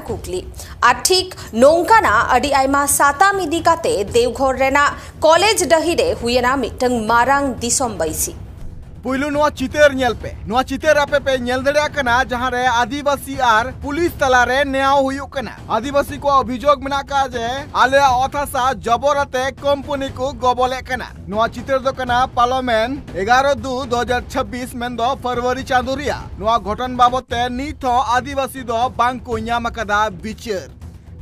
कुकली और ठीक नोंकाना अडी आयमा साताम इदी काते देवघर रेना कॉलेज डही रे हुयना मिटंग मारांग दिसोम बैसी पुइलु नोआ चितेर नेल पे नोआ चितेर आपे पे नेल दड़िया कना जहां रे आदिवासी आर पुलिस तला रे न्याय हुयुक कना आदिवासी को अभियोग मेना का जे आले अथासा जबरते कंपनी को गबले कना नोआ चितेर दो कना पार्लियामेंट 11/2/2026 मेन दो फरवरी चांदो रिया नोआ घटन बाबते नीथ आदिवासी दो बांग को न्याम कदा बिचार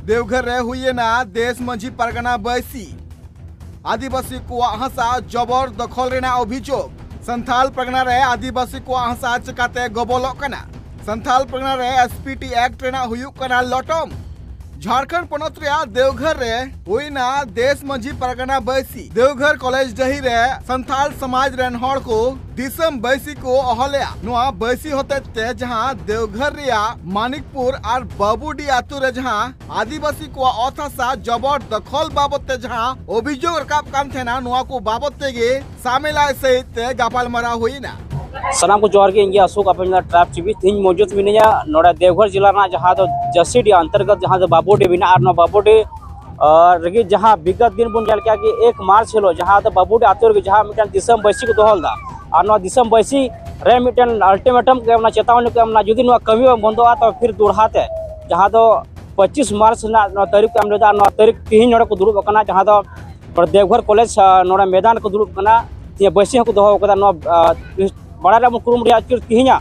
देवघर रे हुयना देश मंझी परगना बैसी आदिवासी को हंसा जबर दखल रेना अभियोग संथाल परगना रे आदिवासी को हंसा चकाते गबलोक कना संथाल परगना रे एसपीटी एक्ट रेना हुयुक कना लटम झारखंड पनत रे देवघर रे हुइना देश मंझी परगना बैसी देवघर कॉलेज डही रे संथाल समाज रेन हड़ को दिसम बैसी को अहलिया नोआ बैसी होते ते जहां देवघर रिया मानिकपुर और बाबूडी आतु रे जहां आदिवासी को अथासा जबर दखल बाबते जहां अभियोग रकाब कान थेना नोआ को बाबते गे सामेला सहित गापाल मरा हुइना सनाम को जोर के इंगे अशोक अपन ट्रैप टीवी तीन मौजूद मिनिया नोड़ा देवघर जिला ना जहां तो जसीडी अंतर्गत जहां तो बाबूडी बिना और बाबूडी रगी जहां विगत दिन बुन जल क्या कि 1 मार्च हेलो जहां तो बाबूडी आतुर के जहां मिटन दिसम बैसी को दोहल दा और नो दिसम बैसी रे मिटन अल्टीमेटम के हमना चेतावनी के हमना जुदी नो कमी बंदो तो फिर दुड़हाते जहां तो 25 मार्च ना नो तारीख के हमने नो तारीख तीन नोड़ा को दुरुब कना जहां तो देवघर कॉलेज नोड़ा मैदान को दुरुब कना ये बैसी को दोहो कदा नो बड़ा रे मुकुरुम रे आचिर तिहिना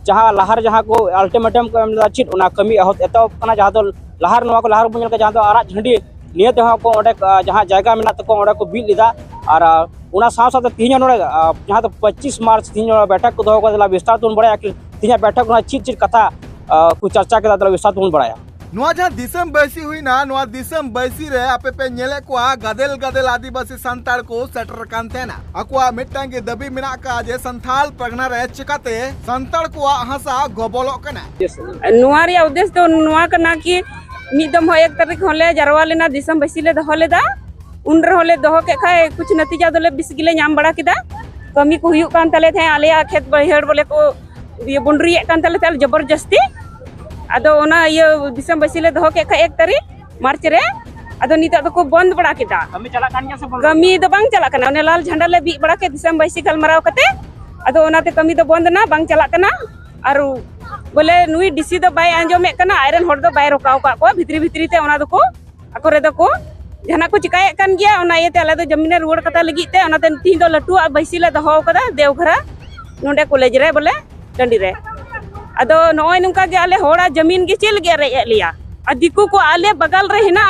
जहां लहार जहां को अल्टीमेटम को एम चित उना कमी एहत एतो कना जहां तो लहार नवा को लहार बुझल के जहां तो आरा झंडी नियत हो को ओडे जहां जायगा मेना तो को ओडे को बिल लिदा और उना साथ साथ तिहिना नोडे जहां तो 25 मार्च तिहिना बैठक को दो को विस्तार तुन बड़ा तिहिना बैठक ना चित कथा को चर्चा के दादा विस्तार तुन बड़ा नोआ जहां दिसम बैसी हुई ना नोआ दिसम बैसी रे आपे पे नेले को गदेल गदेल आदिवासी संताल को सेटर कांते ना अकुआ मिटांगे दबी मिना का जे संथाल परगना रे चिकाते संताल को हंसा गबलो कना नोआ रे उद्देश्य तो नोआ कना कि मिदम हो 1 तारीख होले जरवा लेना दिसम बैसी ले दहो लेदा उन रे होले दहो के खाए कुछ नतीजा दोले बिसगिले नाम बड़ा किदा कमी को हुयु कान तले थे आले खेत बहिड़ बोले को ये बुंडरी कान तले थे जबरदस्ती अदो ओना ये दिसम बैसी ले दहो के 1 तारीख मार्च रे अदो निता तो को बंद बड़ा किदा कमी चला कानिया से कमी दो बांग चला कना ने लाल झंडा ले बी बड़ा के दिसम बैसी गलमराव कते अदो ओना ते कमी दो बंद ना बांग चला कना और बोले नुई डीसी दो बाय आंजोमे कना आयरन होड़ दो बाय रोकाव का को भित्री भित्री ते ओना दो को अको रे दो को जहाना को चिकाय कान गया ओना ये ते आले दो जमीन रुवड़ कता लगी ते ओना ते तीन दो लटू बैसी ले दहो कदा देवघरा नोंडे कॉलेज रे बोले टंडी रे अदो नोय नुका के आले होड़ा जमीन के चल गया रे लिया और दिकू को आले बगल रे हिना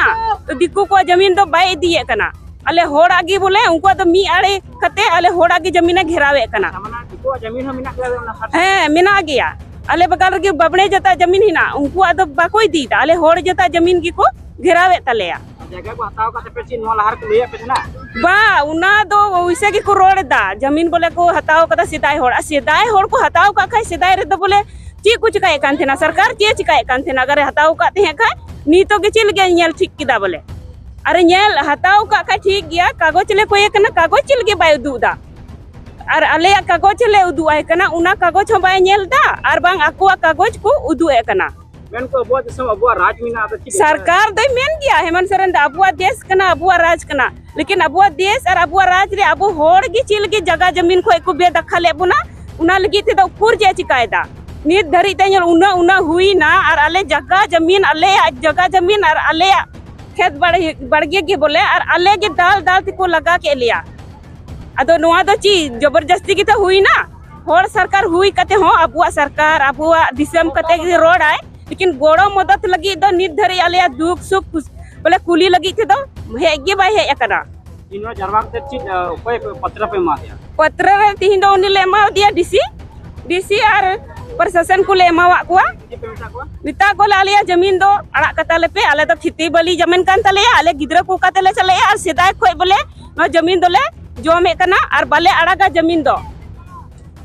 तो दिकू को जमीन तो बाय दिए कना आले होड़ा गी बोले उनको तो मी आड़े कते आले होड़ा की जमीन घेरावे कना दिकू जमीन हम मिना है मिना गया आले बगल के बबड़े जता जमीन हिना उनको आदो बाकोई दी आले होड़ जता जमीन की को घेरावे तलेया जगह को हटाव का पे नो लहार को लिया पे ना बा उना दो वैसे की को रोड दा जमीन बोले को हटाव कदा सिदाय होड़ को हटाव का खाय सिदाय रे तो बोले ची कुछ चिकाए कान थेना सरकार चे चिकाए कान थेना अगर हताव का थे खा नीतो के चिल गया नेल ठीक किदा बोले अरे नेल हताव का खा ठीक गया कागज ले कोई कना कागज चिल के बाय उदुदा और आले कागज ले उदु आय कना उना कागज हो बाय नेल दा और बांग अकुआ कागज को उदु ए कना मेन को बहुत सम अबुआ राज मिना तो सरकार दे मेन गया हेमंत सोरेन दा अबुआ देश कना अबुआ राज कना लेकिन अबुआ देश और अबुआ राज रे अबु होड़ गी चिल के जगह जमीन को एको बेदखल ले बुना उना लगी थे तो पुर जे चिकाय दा नित धरी ते उना उना हुई ना और आले जगह जमीन और आले खेत बड़गे के बोले और आले के दाल दाल को लगा के लिया अदो नोआ दो ची जबरदस्ती की तो हुई ना होड़ सरकार हुई कते हो अबुआ सरकार अबुआ दिसम कते के रोड आए लेकिन गोड़ो मदद लगी दो नित धरी आले दुख सुख बोले कुली लगी थे तो हेगे बाय हे एकना इनो जरवा ते ची कोई पत्र पे मा दिया पत्र रे तिहिं दो उनी मा दिया डीसी और प्रशासन को ले एमावा को मिता को आलिया जमीन दो अड़ा कताले पे आले तो खेती बली जमीन कान तले आले गिद्रा को कातले चले और सिदाय खोय बोले नो जमीन दोले जोमे कना और बाले अड़ागा जमीन दो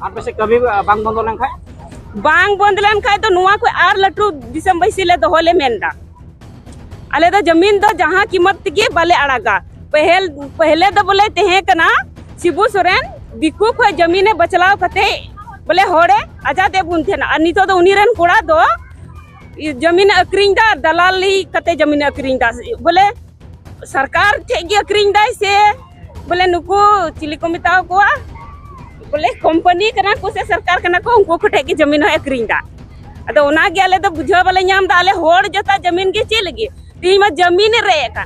आर पे से कभी बांग बंद लन खाय तो नुआ को आर लटू दिसम बैसी ले दोले मेनदा आले तो जमीन दो जहां कीमत के बाले अड़ागा पहले दो बोले तेहे कना शिबू सोरेन दिकू को जमीने बचलाव कते बोले होड़े आजादे बुन थे ना नितो तो उनी रेन कोड़ा दो जमीन अक्रीन दा दलाली कते जमीन अक्रीन दा बोले सरकार ठेगी अक्रीन दा से बोले नुको चिली को मिताओ को बोले कंपनी कना को से सरकार कना को उनको को ठेगी जमीन है अक्रीन दा अदो ओना गे आले तो बुझा वाले नाम दा आले होड़ जता जमीन के चल गे ती मा जमीन रे का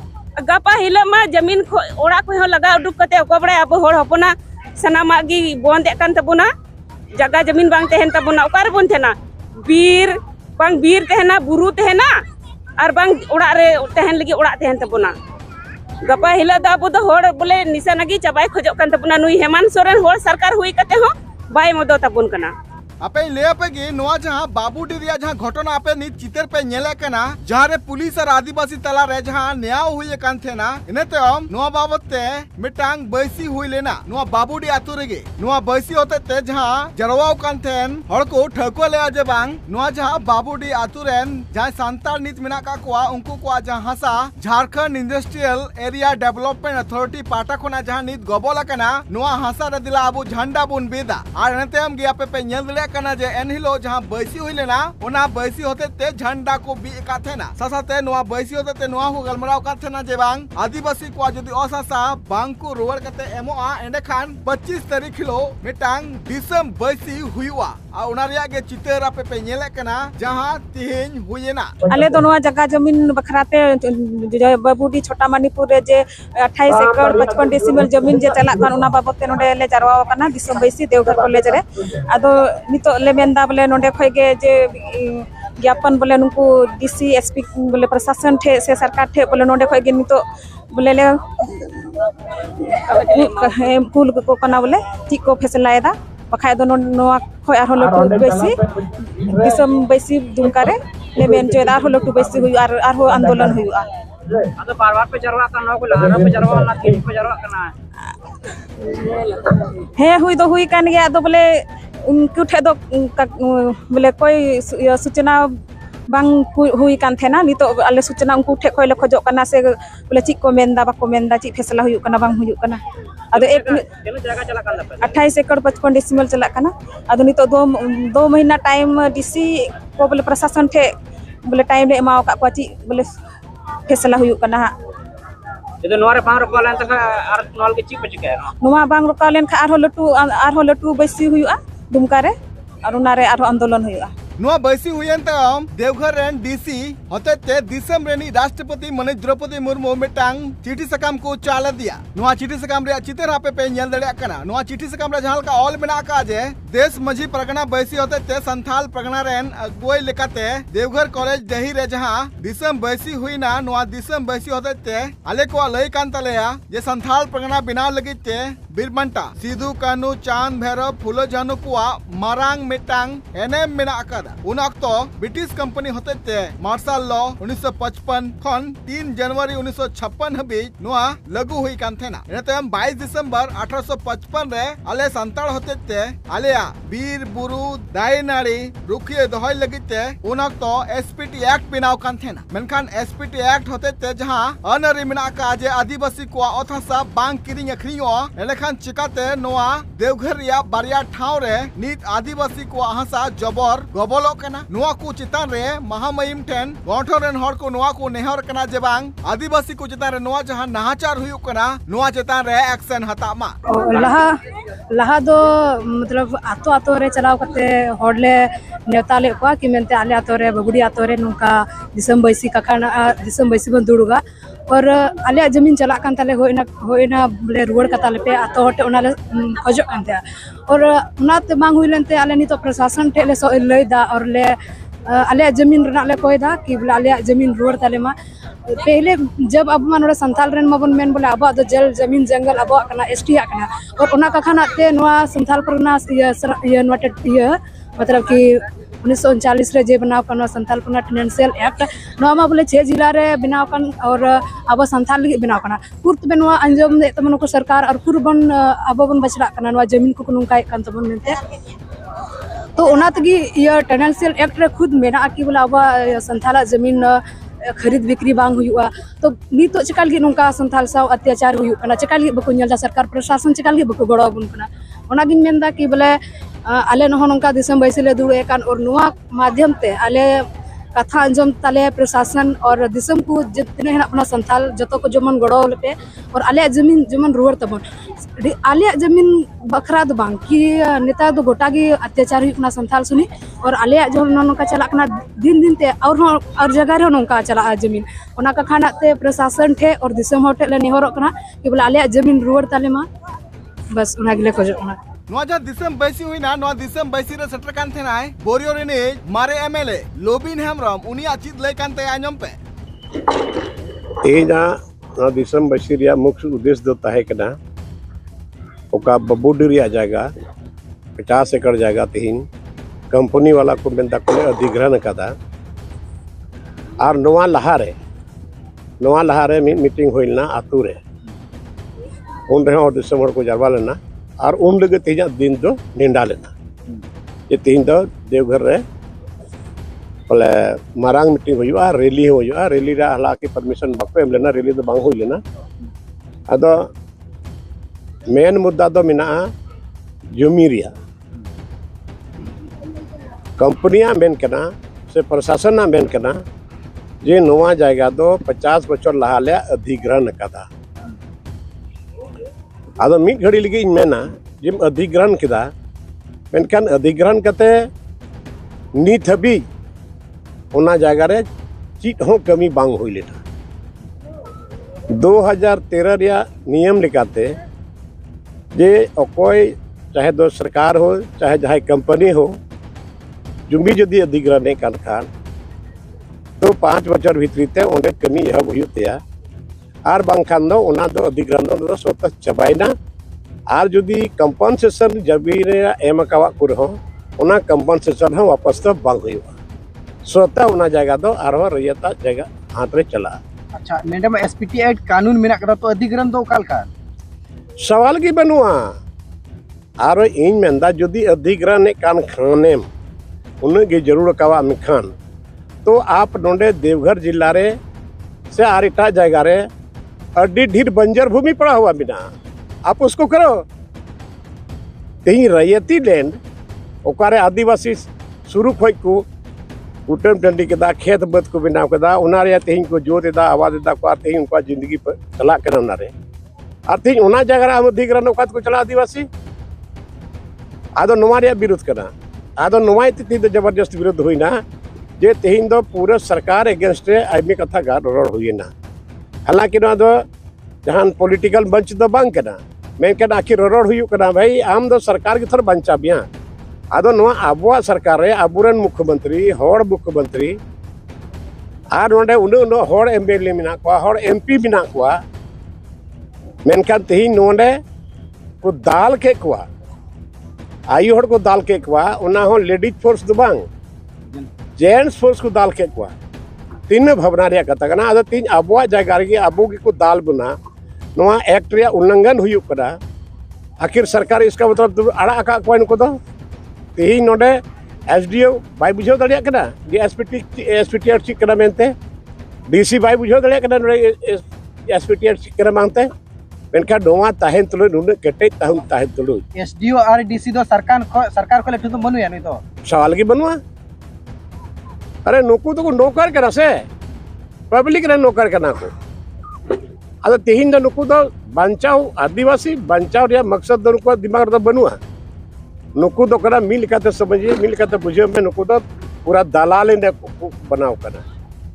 गपा हिला मा जमीन ओड़ा को लगा उडुक कते को बड़े अब होड़ हपना सनामा गी बंद एकान तबुना जगह जमीन बांग तहन तबुना ओकार बन थेना बीर बांग बीर तहना बुरु तहना और बांग ओड़ा रे तहन लगी ओड़ा तहन तबुना गपा हिला दा अब तो होड़ बोले निशानगी चबाई खोजो कान तबुना नुई हेमंत सोरेन होड़ सरकार हुई कते हो बाय मदो तबुन कना आपे ले पे गी नोआ जहां बाबूडी रिया जहां घटना आपे नी चितर पे नेले कना जहां रे पुलिस और आदिवासी तला रे जहां न्याय हुई कान थेना इने तेम नोआ बाबत ते मिटांग बैसी हुई लेना नोआ बाबूडी आतु रेगे नोआ बैसी होते ते जहां जरवाव कान थेन हड़ को ठको ले आजे बांग नोआ जहां बाबूडी आतु रेन जहां सांताल नीत मिना का कोआ उनको कोआ जहां हसा Jharkhand industrial area development authority पाटा खोना जहां नीत गबोला कना नोआ हसा रे दिला अबु झंडा बुन बेदा और इने तेम गे आपे पे नेल कना जे एनहिलो जहां बैसी हुई लेना ओना बैसी होते ते झंडा को बी का थेना सासाते नोआ बैसी होते ते नोआ को गलमराव का थेना जे बांग आदिवासी को जदी असासा बांग को रोवर कते एमोआ एंडे खान 25 तारीख हिलो मिटांग दिसम बैसी हुईवा आ ओना रिया गे चितर आपे पे नेले कना जहां तिहिन हुईना आले तो नोआ जगह जमीन बखराते बाबूडी छोटा मणिपुर रे जे 28 एकड़ 55 डेसिमल जमीन जे चला कान ओना बाबते नोडे ले जारवा काना दिसम बैसी देवघर कॉलेज रे आदो नितो ले मेंदा बोले नोडे खय गे जे ज्ञापन बोले नुकु डीसी एसपी बोले प्रशासन ठे से सरकार ठे बोले नोडे खय गे नितो बोले ले कुल को कना बोले ठीक को फैसला एदा बखाय दो नोआ खय आरो लटु बैसी दिसम बैसी दुमका रे ले मेन जे आरो लटु बैसी हुई आरो आंदोलन हुआ अदो बार-बार पे जरवा का नो को लहरा पे जरवा ना तीन पे जरवा करना है हुई तो हुई कान गया तो बोले उनको ठे दो बोले कोई सूचना बांग हुई कान थे ना नितो आले सूचना उनको ठे खोले खोजो कना से बोले चिक को मेंदा बाको मेंदा ची फैसला हुई कना बांग हुई कना अदो एक जगह चला कान 28 एकड़ 55 डेसिमल चला कना अदो नितो दो महीना टाइम डीसी को बोले प्रशासन ठे बोले टाइम ले एमाओ का ची बोले फैसला हुई कना जदो नोरे बांग रोका लेन तक आर नॉल के चिक बचिके नोवा बांग रोका लेन खा आरो लटू बैसी हुआ दुमका रे और उनारे आरो आंदोलन हुआ नोआ बैसी हुईन तम देवघर रेन डीसी होते ते दिसम रेनी राष्ट्रपति मनीष द्रौपदी मुर्मू मिटांग चिठी सकाम को चाल दिया नोआ चिठी सकाम रे चितर हापे पे नेल दड़िया कना नोआ चिठी सकाम रे जहां का ऑल बिना का जे देश मझी परगना बैसी होते ते संथाल परगना रेन अगुई लेकाते देवघर कॉलेज दही रे जहां दिसम बैसी हुई ना नोआ दिसम बैसी होते ते आले को लई कान तलेया जे संथाल परगना बिनाव लगी ते बिरबंटा सिधु कानू चांद भैरव फुलो झानु को मारांग मिटांग एनएम बिना का उन अक्तो ब्रिटिश कंपनी होते ते मार्शल लॉ 1955 खन 3 जनवरी 1956 हबीज नोआ लागू हुई कान थेना एतम 22 दिसंबर 1855 रे आले संताल होते ते आलेया बीर बुरु दायनाड़ी रुखिए दहय लगिते उन अक्तो एसपीटी एक्ट बिनाव कान थेना मेनखान एसपीटी एक्ट होते ते जहां अनरी मिना का जे आदिवासी को अथासा बांग किरिंग अखरियो एलेखान चिकाते नोआ देवघर रिया बारिया ठाव रे नीत आदिवासी को आहासा जबर गबल नोआ को चितान रे महामहिम ठेन गठन रेन हर को नोआ को नेहर कना जे बांग आदिवासी को चितान रे नोआ जहां नाहाचार हुई कना नोआ चितान रे एक्शन हता मा लहा दो मतलब आतो आतो रे चलाव करते होडले नेता ले को कि मेनते आले आतो रे बगुड़ी आतो रे नुका दिसम बैसी कखाना दिसम बैसी बन दुड़ुगा और आले जमीन चला कान ताले होइना बोले रुवड़ कताले पे आतो हटे ओनाले खोजो कानते और उनाते मांग हुई लेनते आले नितो प्रशासन टेले सो लैदा और ले आले जमीन रना ले कोयदा कि बोले आले जमीन रुवड़ ताले मा पहले जब अब मानोड़ा संथाल रेन मबन मेन बोले अब दो जल जमीन जंगल अब कना एसटी कना और ओना कखाना ते नोआ संथाल परना ये नोटेड ये मतलब कि 1939 रे जे बनाव कन संथाल परना फाइनेंशियल एक्ट नोआ मा बोले 6 जिला रे बनाव कन और अब संथाल लगी बनाव कना कुर्त बे नोआ अंजम दे तमन को सरकार और कुरबन अब बन बचड़ा कना नोआ जमीन को नुकाय कान तबन मेनते तो ओना तगी ये फाइनेंशियल एक्ट रे खुद मेना कि बोले अब संथाला जमीन खरीद बिक्री बांग हुआ तो नितो चिकाल गे नुका संथाल साव अत्याचार हुई कना चिकाल गे बको नेलदा सरकार प्रशासन चिकाल गे बको गड़ो बुन कना ओना गिन मेनदा कि बोले आले नहो नंका दिसम बैसी ले दुड़े कान और नुआ माध्यम ते आले कथा अंजम ताले प्रशासन और दिसम को जितने हैं अपना संथाल जतो को जमन गड़ो लेते और आले जमीन जमन रुवर तबन आले जमीन बखरा दो बांग कि नेता दो गोटा गे अत्याचार हुई संथाल सुनी और आले जो नौका चला दिन दिन ते और जगह रे नौका चला जमीन ओना का खाना ते प्रशासन ठे और दिसम होटे ले निहोरो कना कि बोले आले जमीन रुवर ताले मा बस उना गिले को नोजा दिसम बैसी हुई ना नोआ दिसम बैसी रे सेटर कान थे नाय बोरियो रे ने मारे एमएलए लोबिन हेमरम उनिया चीज ले कान ते आंजम पे तेना नोआ दिसम बैसी रिया मुख्य उद्देश्य दो ताहे कना ओका बबुडी रिया जगह 50 एकड़ जगह तीन कंपनी वाला को मेंदा को अधिग्रहण कदा और नोआ लहारे मीटिंग होइलना आतु रे उन रे और दिसम को जरवा लेना और उन लगे तेजा दिन दो निंडा लेना ये तीन दो देवघर रे बोले मारांग मीटिंग हुआ रैली हुआ रैली रा हला के परमिशन बाको एम लेना रैली दो बांग हुई लेना अदो मेन मुद्दा दो मिना जमी रिया कंपनियां मेन कना से प्रशासन मेन कना जे नोवा जायगा दो 50 बछर लहाले अधिग्रहण कदा आदो मिट घड़ी लगी मेना जिम अधिग्रहण किदा मेनखान अधिग्रहण कते नीत हबी ओना जगह रे चीट हो कमी बांग हुई लेना 2013 रिया नियम लेकाते जे अकोय चाहे दो सरकार हो चाहे जहां कंपनी हो जुम्बी जदि अधिग्रहण कान खान तो 5 बछर भीतरी ते ओंडे कमी यह हुयुतेया और बांखान दो ओना दो अधिग्रहण दो स्वतः चबाइना और जुदी कंपनसेशन जबी रे एम कावा कुर हो ओना कंपनसेशन हो वापस तो बांग हुआ स्वतः ओना जगह दो आरो रयता जगह हाथ रे चला। अच्छा मैडम एसपीटी एक्ट कानून मेना कदा तो अधिग्रहण दो काल का सवाल की बनुआ आरो इन मेंदा जुदी अधिग्रहण कान खानेम उन गे जरूर कावा मिखान तो आप नोंडे देवघर जिला रे से आर इटा जगह रे अड्डी ढीर बंजर भूमि पड़ा हुआ बिना आप उसको करो कहीं रैयती लैंड ओकारे आदिवासी शुरू खोज को कुटम टंडी के खेत बद को बनाव कदा उना रे तेहिं को जोत एदा आवाज एदा को तेहिं उनका जिंदगी पर चला कर उना रे और तेहिं उना जगह रे हम अधिग्रहण ओकात को चला आदिवासी आदो नोवा रे विरोध करना आदो नोवा इति जबरदस्त विरोध हुईना जे तेहिं दो पूरा सरकार अगेंस्ट रे आदमी कथा गा रोड हुईना हालांकि ना दो जहां पॉलिटिकल मंच दो बांग कना मैं कना आखिर रोड हुई कना भाई आम दो सरकार की थर बंचा बिया आदो नोवा आबुआ सरकार रे आबुरन मुख्यमंत्री होड़ मुख्यमंत्री आर नोंडे उन होड़ एमएलए मिना को होड़ एमपी मिना को मेनखान तेहिं नोंडे को दाल के को आयु होड़ को दाल के को उना हो लेडीज फोर्स दो बांग जेंट्स फोर्स को दाल के को तीन भावना रे कथा कना आदो तीन आबुआ जगह रे आबू की को दाल बना नोआ एक्ट रे उल्लंघन हुई करा आखिर सरकार इसका मतलब अड़ा का कोइन को दो तेही नोडे एसडीओ बाय बुझो दड़िया कना जे एसपीटी चिक कना मेनते डीसी बाय बुझो दड़िया कना नोडे एसपीटी चिक कना मांगते मेनका नोआ ताहेन तुलो नुने केटे ताहेन तुलो एसडीओ और डीसी दो सरकार को लेठु तो बनुया नहीं तो सवाल की बनवा अरे नुकू तो को नौकर करा से पब्लिक रे नौकर कना को अद तेहिन नुकू दो बंचाव आदिवासी बंचाव रे मकसद दो को दिमाग रे बनुआ नुकू दो करा मिल काते समझिए मिल काते बुझे में नुकू दो पूरा दलाल ने बनाव कना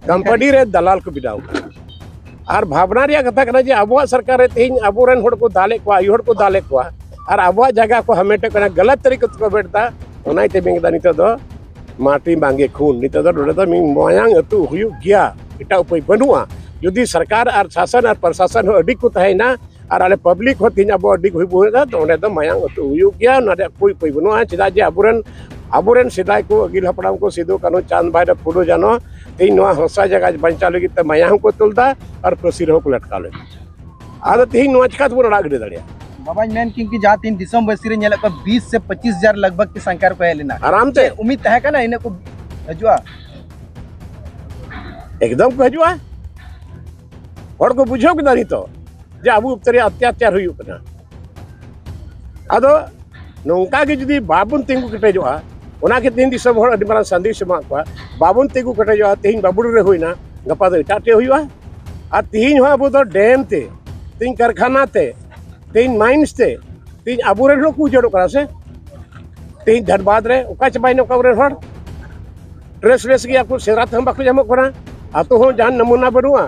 कंपनी रे दलाल को बिनाव और भावना रे कथा कना जे आबुआ सरकार रे तेहिन आबुरन होड़ को दाले को आयु होड़ को दाले को और आबुआ जगह को हमेटे कना गलत तरीके को बेटता ओनाइते बेंगदा नितो दो माटी मांगे खून नितो दो डोडा मी मोयांग अतु हुयु गया इटा उपाय बनुआ यदि सरकार और शासन और प्रशासन अडी को तहेना और आले पब्लिक हो तीन अब अडी हुई बुना तो ओने दो मायांग अतु हुयु गया नडे कोई कोई बनुआ चिदा जे आबुरन सिदाय को अगिल हपड़ाम को सिदो कानो चांद भाई फुलो जानो तीन नोआ हंसा जगह बंचा लगी त मायांग को तुलदा और प्रसिर हो को लटका ले आदो तीन नोआ चिका तो रड़ा गडे दड़िया बाबा मेन क्योंकि जहाँ 3 दिसंबर सिरे नेला को 20 से 25,000 लगभग की संख्या को लेना आराम से उम्मीद है का ना इने को हजुआ एकदम को हजुआ और को बुझो कि नहीं तो जे आबू तरे अत्याचार हुई कना आदो नोंका के जदी बाबुन तिंगु कटे जोआ उना के तीन दिसम हर अडी मारां संदेश एमा को बाबुन तेगु कटेजो तेहिं बाबुड़ रे होइना गपा दो एटाटे हुआ और तेहिं हो अबो दो डैम ते तेहिं कारखाना ते तेहिं माइंस ते तेहिं अबो रे लोग उजड़ो करा से तेहिं धनबाद रे ओका चबाइन ओका रे हर ट्रेस गया को सेरात हम बाको जामो करा आतो हो जान नमूना बनुआ।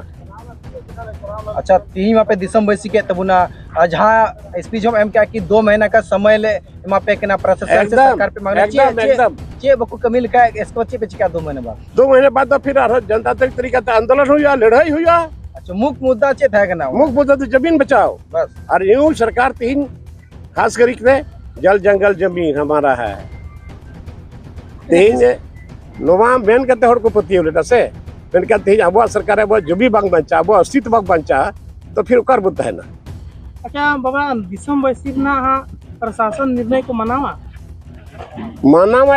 अच्छा तीन वहाँ पे दिसम बैसी के तबुना जहाँ स्पीच हम एम क्या कि 2 महीना का समय ले वहाँ पे केना प्रशासन से सरकार पे मांगना एकदम चे बको कमी लिखा है इसको चे पे चिका 2 महीने बाद 2 महीने बाद तो फिर जनता तरीका से आंदोलन हुआ लड़ाई हुआ। अच्छा मुख्य मुद्दा चे था ना मुख्य मुद्दा तो जमीन बचाओ बस और यूं सरकार तीन खास करके जल जंगल जमीन हमारा है तीन नोवा मेन करते हर को पति लेटा से मेन करते अब सरकार अब जमी बांग बंचा अब अस्तित्व बांग बंचा तो फिर ओकर बुद्ध है ना। अच्छा बाबा दिसम बैसी ना हाँ प्रशासन निर्णय को मनावा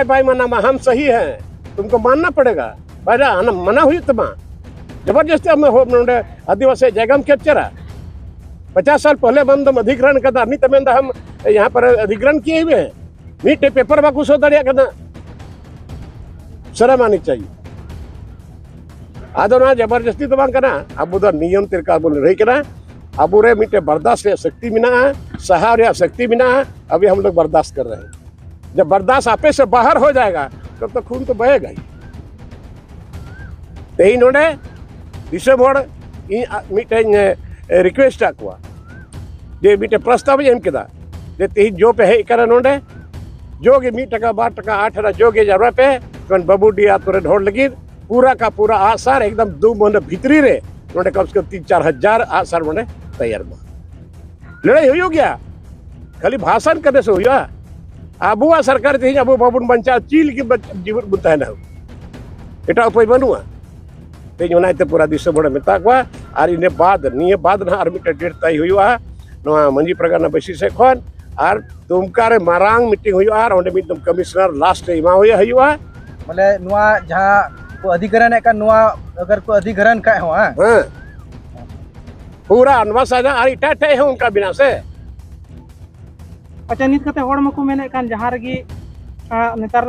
भाई मनावा हम सही है तुमको मानना पड़ेगा भाई मना हुई तुम जबरदस्ती हमें हो आदिवासी जगह में कैप्चर 50 साल पहले बंद अधिग्रहण करता नहीं तमें हम यहाँ पर अधिग्रहण किए हुए हैं मीटे पेपर में कुछ दड़िया करना शर्म आनी चाहिए आदो ना जबरदस्ती तो बांग करना अब उधर नियम तरीका बोल रही करना अब रे मीटे बर्दाश्त शक्ति बिना सहारा शक्ति बिना अभी हम लोग बर्दाश्त कर रहे हैं जब बर्दाश्त आपे से बाहर हो जाएगा तब तो खून तो बहेगा ही तेही नोडे दिसम हड़ मीटे रिक्वेस्ट आकुआ जे मीटे प्रस्ताव एम केदा जे तेही जो पे है करे नोडे जोगे 1 टका 2 टका 8 टका जोगे जरूरत पे कौन बबूडी आतुरे ढोड़ लगी पूरा का पूरा आसार एकदम 2 महीने भीतरी रे नोडे कम से कम 3-4 हजार आसार मोडे तैयार में लड़ाई हुई हो गया खाली भाषण करने से हुआ अबुआ सरकार तेही अबु बाबुन बंचा चील की जीवन बुता है ना एटा उपाय बनुआ तेज उनाते पूरा दिसम बड़े मेता को और इने बाद ना आर मिटे डेट तय हुआ नोआ मंजी प्रगाना बसी से खन और तुमका रे मारांग मीटिंग हुआ और ओंडे मिटम कमिश्नर लास्ट इमा हुआ बोले नुआ जहाँ को अधिग्रहण है का नुआ अगर को अधिग्रहण का हो हां पूरा अनवास आजा और इटाटे है उनका बिना से। अच्छा नित कते हड़ मको मेने कान जहाँ रगी नेतार